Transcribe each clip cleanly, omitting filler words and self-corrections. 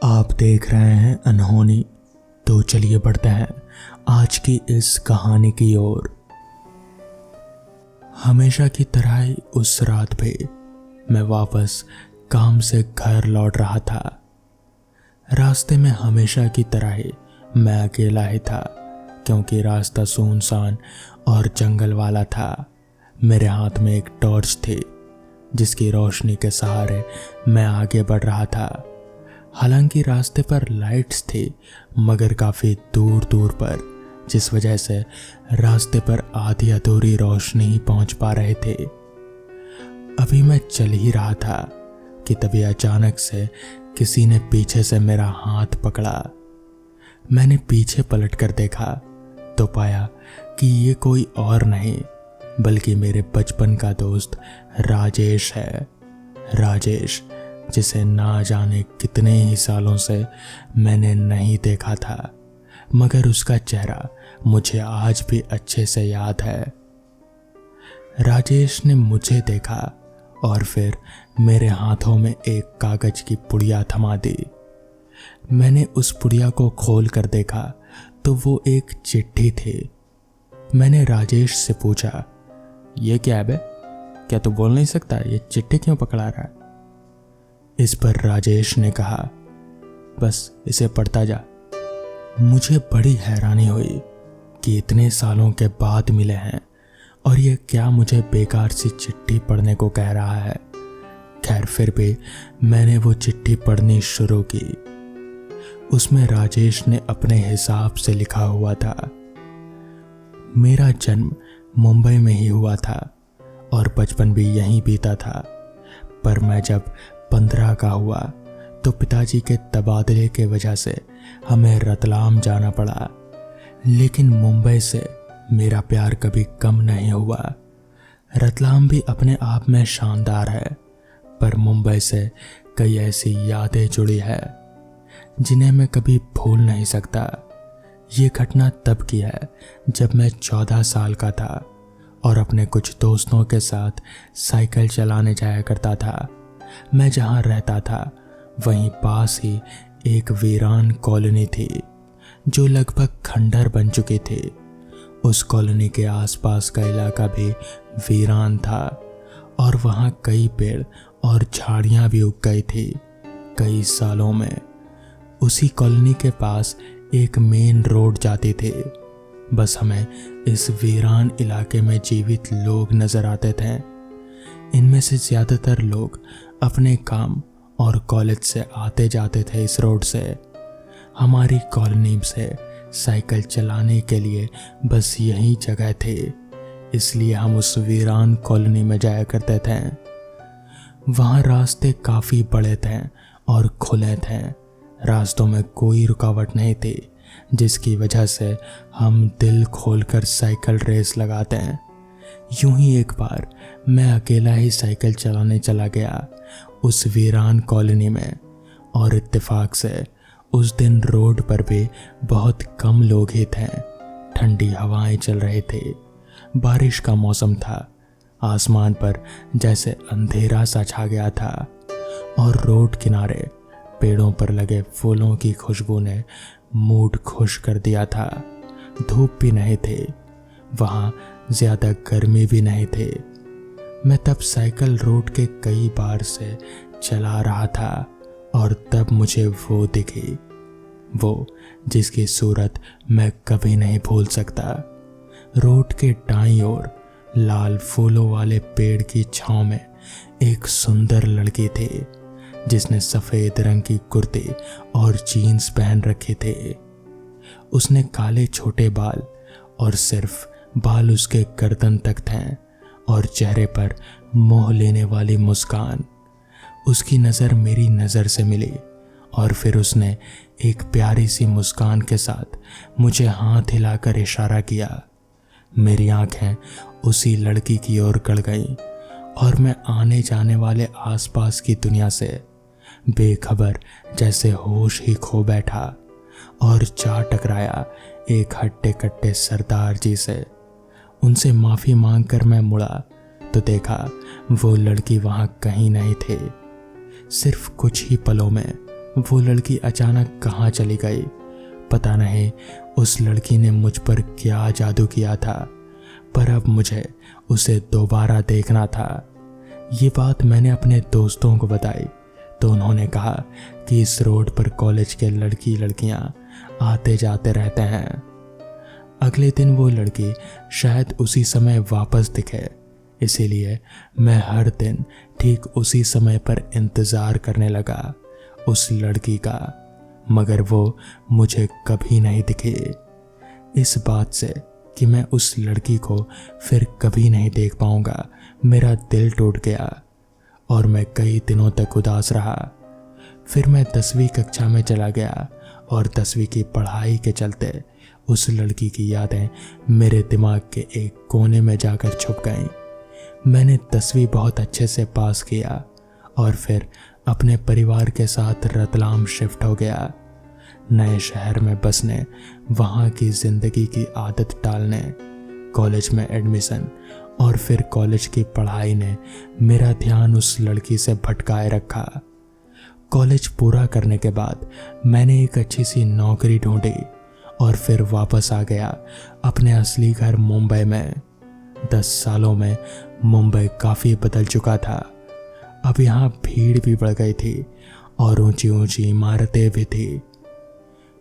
आप देख रहे हैं अनहोनी। तो चलिए बढ़ते हैं आज की इस कहानी की ओर। हमेशा की तरह ही उस रात भी मैं वापस काम से घर लौट रहा था। रास्ते में हमेशा की तरह ही मैं अकेला ही था, क्योंकि रास्ता सुनसान और जंगल वाला था। मेरे हाथ में एक टॉर्च थी, जिसकी रोशनी के सहारे मैं आगे बढ़ रहा था। हालांकि रास्ते पर लाइट्स थी, मगर काफ़ी दूर दूर पर, जिस वजह से रास्ते पर आधी अधूरी रोशनी ही पहुंच पा रहे थे। अभी मैं चल ही रहा था कि तभी अचानक से किसी ने पीछे से मेरा हाथ पकड़ा। मैंने पीछे पलट कर देखा तो पाया कि ये कोई और नहीं बल्कि मेरे बचपन का दोस्त राजेश है। राजेश, जिसे ना जाने कितने ही सालों से मैंने नहीं देखा था, मगर उसका चेहरा मुझे आज भी अच्छे से याद है। राजेश ने मुझे देखा और फिर मेरे हाथों में एक कागज की पुड़िया थमा दी। मैंने उस पुड़िया को खोल कर देखा तो वो एक चिट्ठी थी। मैंने राजेश से पूछा, ये क्या है बे? क्या तू बोल नहीं सकता? ये चिट्ठी क्यों पकड़ा रहा है? इस पर राजेश ने कहा, बस इसे पढ़ता जा। मुझे बड़ी हैरानी हुई कि इतने सालों के बाद मिले हैं और ये क्या मुझे बेकार सी चिट्ठी पढ़ने को कह रहा है। खैर, फिर भी मैंने वो चिट्ठी पढ़नी शुरू की। उसमें राजेश ने अपने हिसाब से लिखा हुआ था, मेरा जन्म मुंबई में ही हुआ था और बचपन भी यहीं बीता था, पर मैं जब 15 का हुआ तो पिताजी के तबादले के वजह से हमें रतलाम जाना पड़ा। लेकिन मुंबई से मेरा प्यार कभी कम नहीं हुआ। रतलाम भी अपने आप में शानदार है, पर मुंबई से कई ऐसी यादें जुड़ी है जिन्हें मैं कभी भूल नहीं सकता। ये घटना तब की है जब मैं 14 साल का था और अपने कुछ दोस्तों के साथ साइकिल चलाने जाया करता था। मैं जहाँ रहता था वहीं पास ही एक वीरान कॉलोनी थी जो लगभग खंडर बन चुकी थी। उस कॉलोनी के आसपास का इलाका भी वीरान था और वहाँ कई पेड़ और झाड़ियाँ भी उग गई थी कई सालों में। उसी कॉलोनी के पास एक मेन रोड जाती थी। बस हमें इस वीरान इलाके में जीवित लोग नजर आते थे। इनमें से ज्यादातर लोग अपने काम और कॉलेज से आते जाते थे इस रोड से। हमारी कॉलोनी से साइकिल चलाने के लिए बस यही जगह थी, इसलिए हम उस वीरान कॉलोनी में जाया करते थे। वहाँ रास्ते काफ़ी बड़े थे और खुले थे। रास्तों में कोई रुकावट नहीं थी, जिसकी वजह से हम दिल खोलकर साइकिल रेस लगाते हैं। यूं ही एक बार मैं अकेला ही साइकिल चलाने चला गया उस वीरान कॉलोनी में, और इत्तेफाक से उस दिन रोड पर भी बहुत कम लोग ही थे। ठंडी हवाएं चल रही थी, बारिश का मौसम था। आसमान पर जैसे अंधेरा सा छा गया था और रोड किनारे पेड़ों पर लगे फूलों की खुशबू ने मूड खुश कर दिया था। धूप भी नहीं थी, वहाँ ज्यादा गर्मी भी नहीं थी। मैं तब साइकिल रोड के कई बार से चला रहा था और तब मुझे वो दिखी, वो जिसकी सूरत मैं कभी नहीं भूल सकता। रोड के दाईं ओर लाल फूलों वाले पेड़ की छांव में एक सुंदर लड़की थी, जिसने सफेद रंग की कुर्ती और जीन्स पहन रखे थे। उसने काले छोटे बाल और सिर्फ बाल उसके गर्दन तक थे और चेहरे पर मोह लेने वाली मुस्कान। उसकी नज़र मेरी नज़र से मिली और फिर उसने एक प्यारी सी मुस्कान के साथ मुझे हाथ हिलाकर इशारा किया। मेरी आंखें उसी लड़की की ओर गड़ गईं और मैं आने जाने वाले आसपास की दुनिया से बेखबर जैसे होश ही खो बैठा और जा टकराया एक हट्टे कट्टे सरदार जी से। उनसे माफ़ी मांगकर मैं मुड़ा तो देखा वो लड़की वहाँ कहीं नहीं थी। सिर्फ कुछ ही पलों में वो लड़की अचानक कहाँ चली गई, पता नहीं उस लड़की ने मुझ पर क्या जादू किया था, पर अब मुझे उसे दोबारा देखना था। ये बात मैंने अपने दोस्तों को बताई तो उन्होंने कहा कि इस रोड पर कॉलेज के लड़की लड़कियां आते जाते रहते हैं। अगले दिन वो लड़की शायद उसी समय वापस दिखे, इसीलिए मैं हर दिन ठीक उसी समय पर इंतज़ार करने लगा उस लड़की का, मगर वो मुझे कभी नहीं दिखी। इस बात से कि मैं उस लड़की को फिर कभी नहीं देख पाऊंगा मेरा दिल टूट गया और मैं कई दिनों तक उदास रहा। फिर मैं 10वीं कक्षा में चला गया और 10वीं की पढ़ाई के चलते उस लड़की की यादें मेरे दिमाग के एक कोने में जाकर छुप गईं। मैंने 10वीं बहुत अच्छे से पास किया और फिर अपने परिवार के साथ रतलाम शिफ्ट हो गया, नए शहर में बसने, वहाँ की ज़िंदगी की आदत डालने, कॉलेज में एडमिशन और फिर कॉलेज की पढ़ाई ने मेरा ध्यान उस लड़की से भटकाए रखा। कॉलेज पूरा करने के बाद मैंने एक अच्छी सी नौकरी ढूंढी और फिर वापस आ गया अपने असली घर मुंबई में। 10 सालों में मुंबई काफ़ी बदल चुका था। अब यहाँ भीड़ भी बढ़ गई थी और ऊंची ऊंची इमारतें भी थी।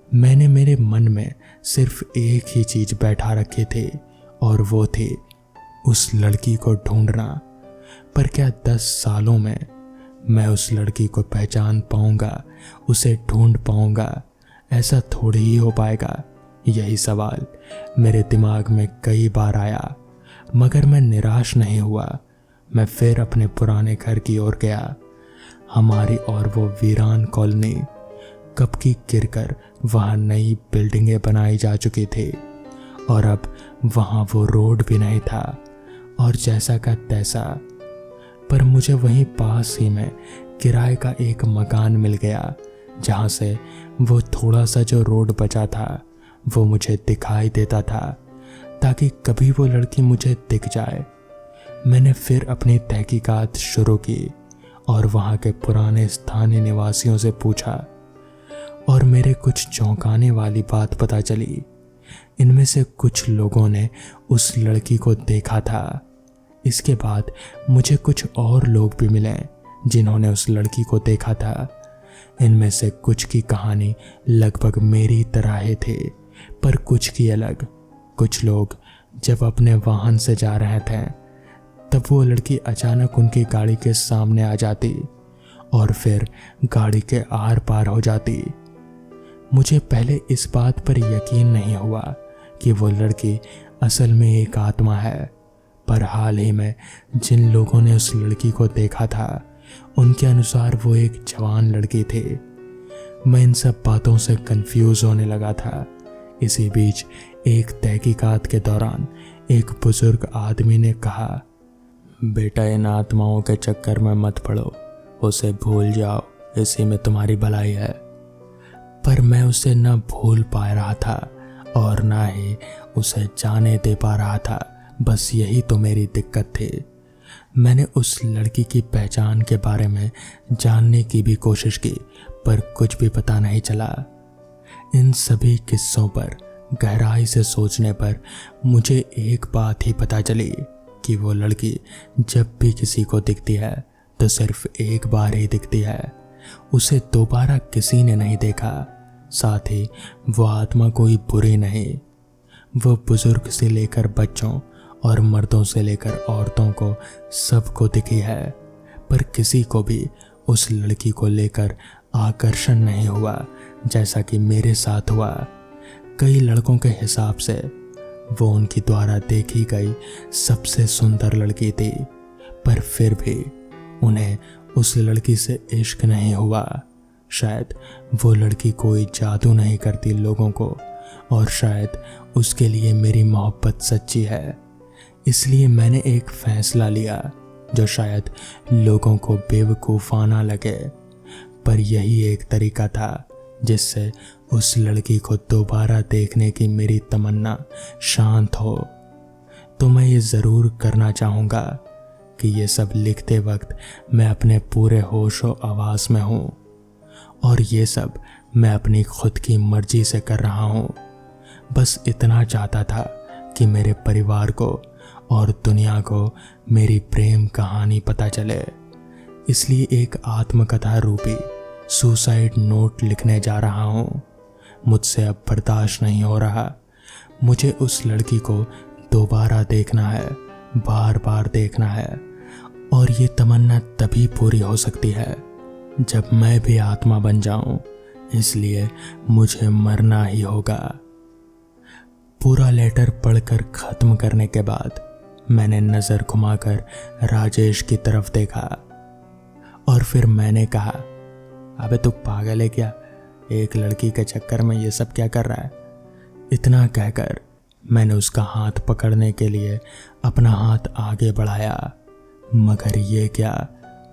मैंने मेरे मन में सिर्फ एक ही चीज बैठा रखी थी और वो थी उस लड़की को ढूंढना। पर क्या 10 सालों में मैं उस लड़की को पहचान पाऊंगा, उसे ढूंढ पाऊंगा? ऐसा थोड़ी ही हो पाएगा। यही सवाल मेरे दिमाग में कई बार आया, मगर मैं निराश नहीं हुआ। मैं फिर अपने पुराने घर की ओर गया। हमारी और वो वीरान कॉलोनी कब की गिरकर वहाँ नई बिल्डिंगें बनाई जा चुकी थी और अब वहाँ वो रोड भी नहीं था और जैसा का तैसा। पर मुझे वहीं पास ही में किराए का एक मकान मिल गया, जहाँ से वो थोड़ा सा जो रोड बचा था वो मुझे दिखाई देता था, ताकि कभी वो लड़की मुझे दिख जाए। मैंने फिर अपनी तहकीकात शुरू की और वहाँ के पुराने स्थानीय निवासियों से पूछा और मेरे कुछ चौंकाने वाली बात पता चली। इनमें से कुछ लोगों ने उस लड़की को देखा था। इसके बाद मुझे कुछ और लोग भी मिले जिन्होंने उस लड़की को देखा था। इनमें से कुछ की कहानी लगभग मेरी तरह ही थी, पर कुछ की अलग। कुछ लोग जब अपने वाहन से जा रहे थे तब वो लड़की अचानक उनकी गाड़ी के सामने आ जाती और फिर गाड़ी के आर पार हो जाती। मुझे पहले इस बात पर यकीन नहीं हुआ कि वो लड़की असल में एक आत्मा है, पर हाल ही में जिन लोगों ने उस लड़की को देखा था उनके अनुसार वो एक जवान लड़की थी। मैं इन सब बातों से कंफ्यूज होने लगा था। इसी बीच एक तहकीकात के दौरान एक बुजुर्ग आदमी ने कहा, बेटा इन आत्माओं के चक्कर में मत पड़ो, उसे भूल जाओ, इसी में तुम्हारी भलाई है। पर मैं उसे न भूल पा रहा था और ना ही उसे जाने दे पा रहा था। बस यही तो मेरी दिक्कत थी। मैंने उस लड़की की पहचान के बारे में जानने की भी कोशिश की, पर कुछ भी पता नहीं चला। इन सभी किस्सों पर गहराई से सोचने पर मुझे एक बात ही पता चली कि वो लड़की जब भी किसी को दिखती है तो सिर्फ एक बार ही दिखती है। उसे दोबारा किसी ने नहीं देखा। साथ ही वो आत्मा कोई बुरी नहीं। वो बुजुर्ग से लेकर बच्चों और मर्दों से लेकर औरतों को सबको दिखी है, पर किसी को भी उस लड़की को लेकर आकर्षण नहीं हुआ जैसा कि मेरे साथ हुआ। कई लड़कों के हिसाब से वो उनकी द्वारा देखी गई सबसे सुंदर लड़की थी, पर फिर भी उन्हें उस लड़की से इश्क नहीं हुआ। शायद वो लड़की कोई जादू नहीं करती लोगों को, और शायद उसके लिए मेरी मोहब्बत सच्ची है। इसलिए मैंने एक फैसला लिया जो शायद लोगों को बेवकूफ़ाना लगे, पर यही एक तरीका था जिससे उस लड़की को दोबारा देखने की मेरी तमन्ना शांत हो। तो मैं ये ज़रूर करना चाहूँगा कि ये सब लिखते वक्त मैं अपने पूरे होशो आवाज़ में हूँ और ये सब मैं अपनी खुद की मर्जी से कर रहा हूँ। बस इतना चाहता था कि मेरे परिवार को और दुनिया को मेरी प्रेम कहानी पता चले। इसलिए एक आत्मकथा रूपी सुसाइड नोट लिखने जा रहा हूँ। मुझसे अब बर्दाश्त नहीं हो रहा। मुझे उस लड़की को दोबारा देखना है, बार बार देखना है। और ये तमन्ना तभी पूरी हो सकती है जब मैं भी आत्मा बन जाऊं। इसलिए मुझे मरना ही होगा। पूरा लेटर पढ़कर खत्म करने के बाद मैंने नजर घुमाकर राजेश की तरफ देखा और फिर मैंने कहा, अबे तू पागल है क्या? एक लड़की के चक्कर में ये सब क्या कर रहा है? इतना कहकर मैंने उसका हाथ पकड़ने के लिए अपना हाथ आगे बढ़ाया, मगर ये क्या,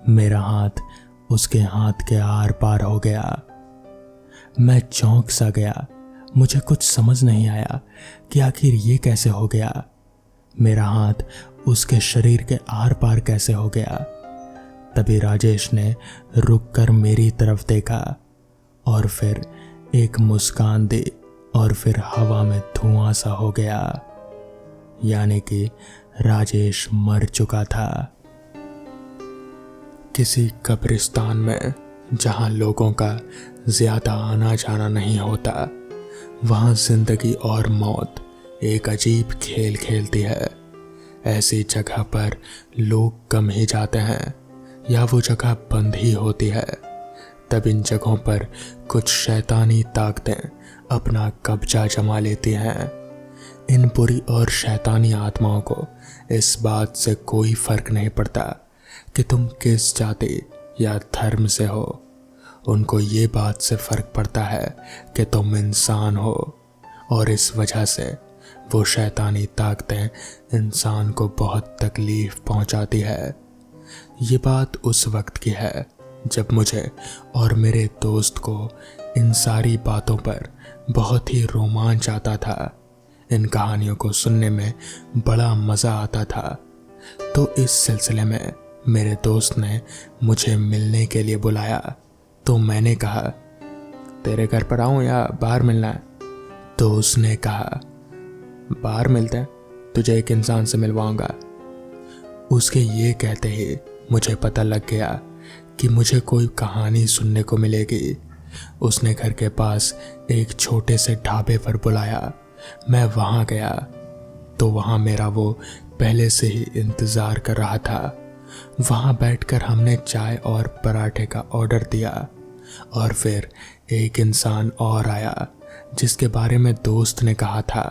मेरा हाथ उसके हाथ के आर पार हो गया। मैं चौंक सा गया। मुझे कुछ समझ नहीं आया कि आखिर ये कैसे हो गया। मेरा हाथ उसके शरीर के आर पार कैसे हो गया। तभी राजेश ने रुककर मेरी तरफ देखा और फिर एक मुस्कान दी और फिर हवा में धुआं सा हो गया। यानी कि राजेश मर चुका था। किसी कब्रिस्तान में जहां लोगों का ज्यादा आना जाना नहीं होता, वहां जिंदगी और मौत एक अजीब खेल खेलती है। ऐसी जगह पर लोग कम ही जाते हैं या वो जगह बंद ही होती है। तब इन जगहों पर कुछ शैतानी ताकतें अपना कब्जा जमा लेती हैं। इन बुरी और शैतानी आत्माओं को इस बात से कोई फर्क नहीं पड़ता कि तुम किस जाति या धर्म से हो। उनको ये बात से फर्क पड़ता है कि तुम इंसान हो, और इस वजह से वो शैतानी ताकतें इंसान को बहुत तकलीफ पहुंचाती है। ये बात उस वक्त की है जब मुझे और मेरे दोस्त को इन सारी बातों पर बहुत ही रोमांच आता था। इन कहानियों को सुनने में बड़ा मज़ा आता था। तो इस सिलसिले में मेरे दोस्त ने मुझे मिलने के लिए बुलाया। तो मैंने कहा, तेरे घर पर आऊं या बाहर मिलना है? तो उसने कहा, बाहर मिलते हैं, तुझे एक इंसान से मिलवाऊंगा। उसके ये कहते ही मुझे पता लग गया कि मुझे कोई कहानी सुनने को मिलेगी। उसने घर के पास एक छोटे से ढाबे पर बुलाया। मैं वहां गया तो वहां मेरा वो पहले से ही इंतज़ार कर रहा था। वहां बैठकर हमने चाय और पराठे का ऑर्डर दिया और फिर एक इंसान और आया जिसके बारे में दोस्त ने कहा था।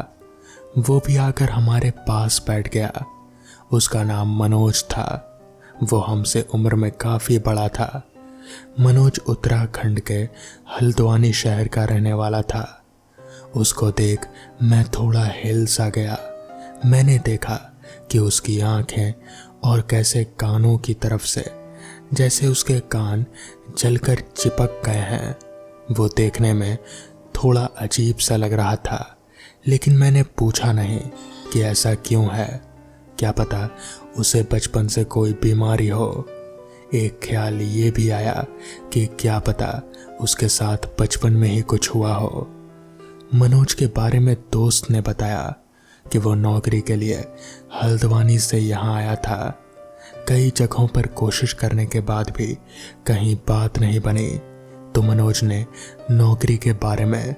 वो भी आकर हमारे पास बैठ गया। उसका नाम मनोज था। वो हमसे उम्र में काफ़ी बड़ा था। मनोज उत्तराखंड के हल्द्वानी शहर का रहने वाला था। उसको देख मैं थोड़ा हिल सा गया। मैंने देखा कि उसकी आंखें और कैसे कानों की तरफ से जैसे उसके कान जलकर चिपक गए हैं। वो देखने में थोड़ा अजीब सा लग रहा था, लेकिन मैंने पूछा नहीं कि ऐसा क्यों है। क्या पता उसे बचपन से कोई बीमारी हो। एक ख्याल ये भी आया कि क्या पता उसके साथ बचपन में ही कुछ हुआ हो। मनोज के बारे में दोस्त ने बताया कि वो नौकरी के लिए हल्द्वानी से यहाँ आया था। कई जगहों पर कोशिश करने के बाद भी कहीं बात नहीं बनी। तो मनोज ने नौकरी के बारे में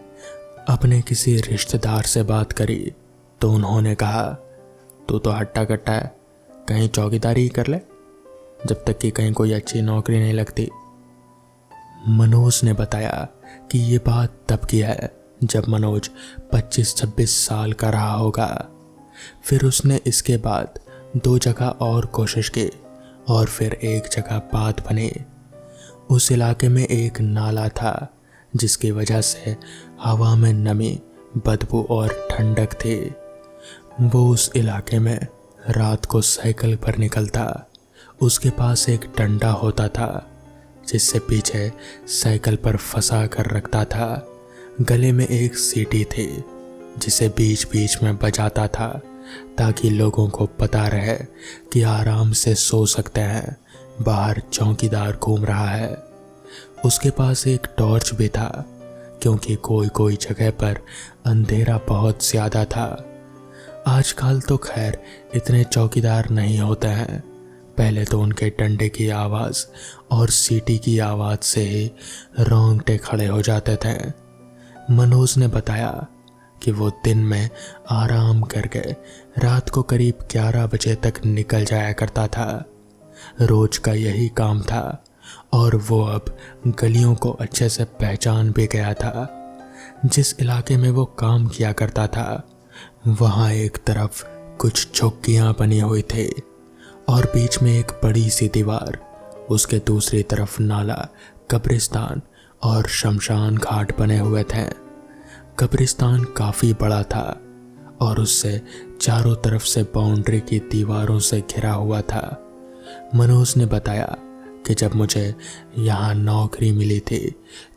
अपने किसी रिश्तेदार से बात करी तो उन्होंने कहा, तू तो हट्टा कट्टा है, कहीं चौकीदारी ही कर ले जब तक कि कहीं कोई अच्छी नौकरी नहीं लगती। मनोज ने बताया कि ये बात तब की है जब मनोज 25-26 साल का रहा होगा। फिर उसने इसके बाद 2 जगह और कोशिश की और फिर एक जगह बात बनी। उस इलाके में एक नाला था जिसकी वजह से हवा में नमी, बदबू और ठंडक थी। वो उस इलाके में रात को साइकिल पर निकलता। उसके पास एक डंडा होता था जिससे पीछे साइकिल पर फंसा कर रखता था। गले में एक सीटी थी जिसे बीच बीच में बजाता था ताकि लोगों को पता रहे कि आराम से सो सकते हैं, बाहर चौकीदार घूम रहा है। उसके पास एक टॉर्च भी था, क्योंकि कोई कोई जगह पर अंधेरा बहुत ज्यादा था। आजकल तो खैर इतने चौकीदार नहीं होते हैं। पहले तो उनके डंडे की आवाज़ और सीटी की आवाज़ से ही रोंगटे खड़े हो जाते थे। मनोज ने बताया कि वो दिन में आराम करके रात को करीब 11 बजे तक निकल जाया करता था। रोज का यही काम था और वो अब गलियों को अच्छे से पहचान भी गया था। जिस इलाके में वो काम किया करता था वहाँ एक तरफ कुछ झुग्गियाँ बनी हुई थी और बीच में एक बड़ी सी दीवार, उसके दूसरी तरफ नाला, कब्रिस्तान और शमशान घाट बने हुए थे। कब्रिस्तान काफ़ी बड़ा था और उससे चारों तरफ से बाउंड्री की दीवारों से घिरा हुआ था। मनोज ने बताया कि जब मुझे यहाँ नौकरी मिली थी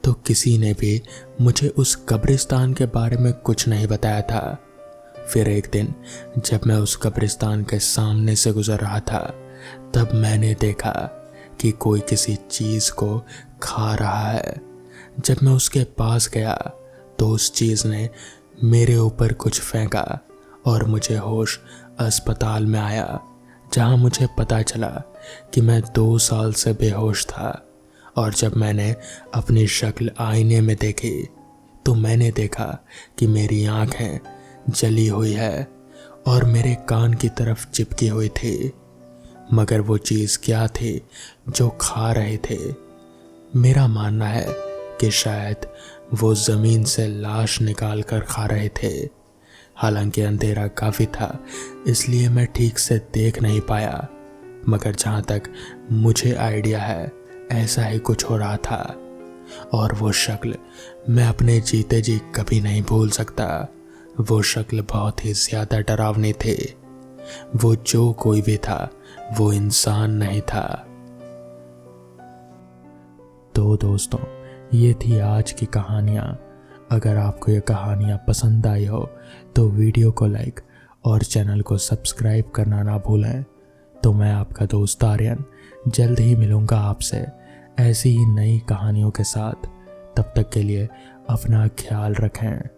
तो किसी ने भी मुझे उस कब्रिस्तान के बारे में कुछ नहीं बताया था। फिर एक दिन जब मैं उस कब्रिस्तान के सामने से गुजर रहा था तब मैंने देखा कि कोई किसी चीज़ को खा रहा है। जब मैं उसके पास गया तो उस चीज़ ने मेरे ऊपर कुछ फेंका और मुझे होश अस्पताल में आया, जहां मुझे पता चला कि मैं 2 साल से बेहोश था। और जब मैंने अपनी शक्ल आईने में देखी तो मैंने देखा कि मेरी आंखें जली हुई है और मेरे कान की तरफ चिपकी हुई थी। मगर वो चीज़ क्या थी जो खा रहे थे? मेरा मानना है कि शायद वो ज़मीन से लाश निकाल कर खा रहे थे। हालांकि अंधेरा काफ़ी था इसलिए मैं ठीक से देख नहीं पाया, मगर जहाँ तक मुझे आइडिया है ऐसा ही कुछ हो रहा था। और वो शक्ल मैं अपने जीते जी कभी नहीं भूल सकता। वो शक्ल बहुत ही ज़्यादा डरावनी थी। वो जो कोई भी था वो इंसान नहीं था। तो दोस्तों, ये थी आज की कहानियाँ। अगर आपको ये कहानियाँ पसंद आई हो तो वीडियो को लाइक और चैनल को सब्सक्राइब करना ना भूलें। तो मैं आपका दोस्त आर्यन जल्द ही मिलूँगा आपसे ऐसी ही नई कहानियों के साथ। तब तक के लिए अपना ख्याल रखें।